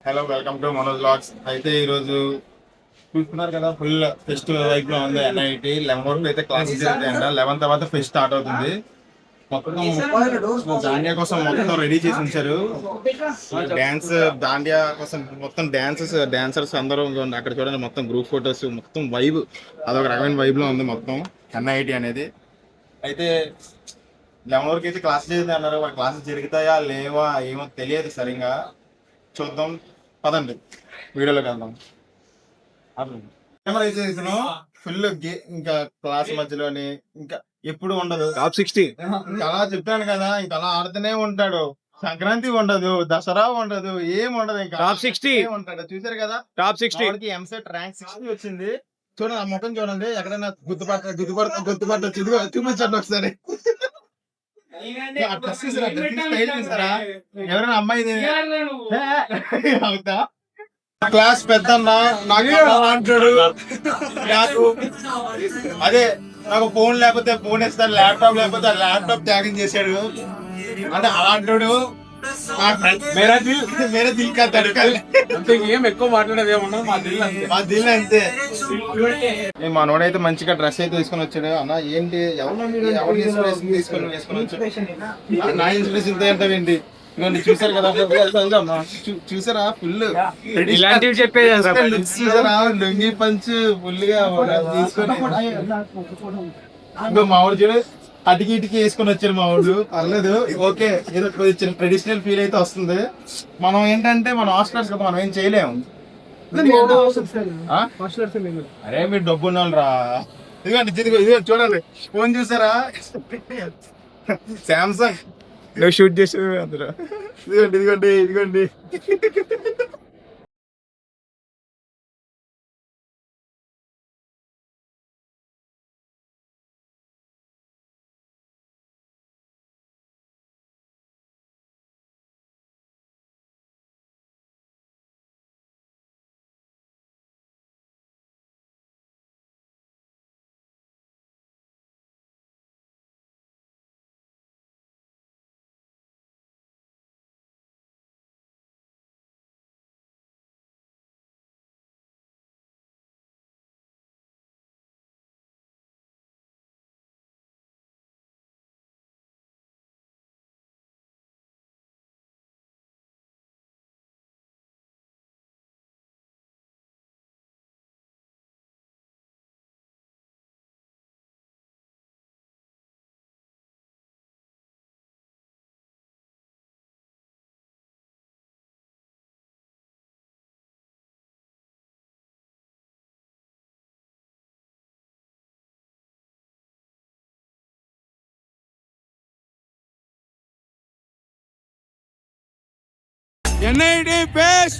Hello, welcome to Manoj vlogs. అయితే ఈరోజు చూస్తున్నారు కదా, ఫుల్ ఫెస్టివల్ వైపు లో ఉంది. NIT 11 వరకు అయితే క్లాసెస్ జరుగుతాయంట. 11 తర్వాత ఫెస్ట్ స్టార్ట్ అవుతుంది. మొత్తం దాండియా కోసం మొత్తం రెడీ చేసి ఉంచారు. డాన్స్ దాండియా కోసం మొత్తం డాన్సర్స్ అందరూ అక్కడ చూడండి. మొత్తం గ్రూప్ ఫొటోస్, మొత్తం వైబ్ అదొక రకమైన వైబ్ లో ఉంది మొత్తం NIT అనేది. అయితే 11 వరకు అయితే క్లాసెస్ జరుగుతాయి అన్నారు. క్లాసెస్ జరుగుతాయా లేవా ఏమో తెలియదు సరిగా. చూద్దాం పదండి, వీడియోలోకి వెళ్దాం. ఫుల్ ఇంకా క్లాస్ మధ్యలోని ఇంకా ఎప్పుడు ఉండదు. టాప్ 60 ఇంకా అలా చెప్పాను కదా, ఇంకా అలా ఆడుతూనే ఉంటాడు. సంక్రాంతి ఉండదు, దసరా ఉండదు, ఏం ఉండదు. ఇంకా టాప్ 60 ఉంటాడు. చూసారు కదా, టాప్ 60 ఎంసెట్ ర్యాంక్ 60 వచ్చింది. చూడండి ఆ ముఖం చూడండి, ఎక్కడైనా గుర్తుపట్ట చూపించండి ఒకసారి. ఎవరైనా అమ్మాయి అవుతా క్లాస్ పెద్దన్న నాకు అంటాడు. అదే నాకు ఫోన్ లేకపోతే ఫోన్ ఇస్తాడు, ల్యాప్టాప్ లేకపోతే ల్యాప్టాప్ త్యాగం చేశాడు అంటే అలా అంటాడు. ఏం ఎక్కువ మాట్లాడేది మా దిల్ అంతే. మనోడైతే మంచిగా డ్రెస్ అయితే తీసుకొని వచ్చాడు. అన్న ఏంటి ఎవరు ఇన్స్పిరేషన్ తీసుకొని వచ్చాడు? నా ఇన్స్పిరేషన్ ఏంటి? చూసారు కదా, చూసారా ఫుల్ ఇలాంటివి చెప్పేది. చూసారా లుంగి పంచ్ ఫుల్ గా తీసుకొని మామిడి చూడు అటికి ఇటుకి వేసుకొని వచ్చారు మావాడు. పర్లేదు, ఓకే, ఏదో ట్రెడిషనల్ ఫీల్ అయితే వస్తుంది. మనం ఏంటంటే మన హాస్టలర్స్ కదా, మనం ఏం చేయలేము. అరే మీరు డబ్బు ఉన్నాను రా. ఇదిగో చూడండి, ఫోన్ చూసారా, శాంసంగ్. నువ్వు షూట్ చేసేది అందరూ. ఇదిగోండి. NIT best.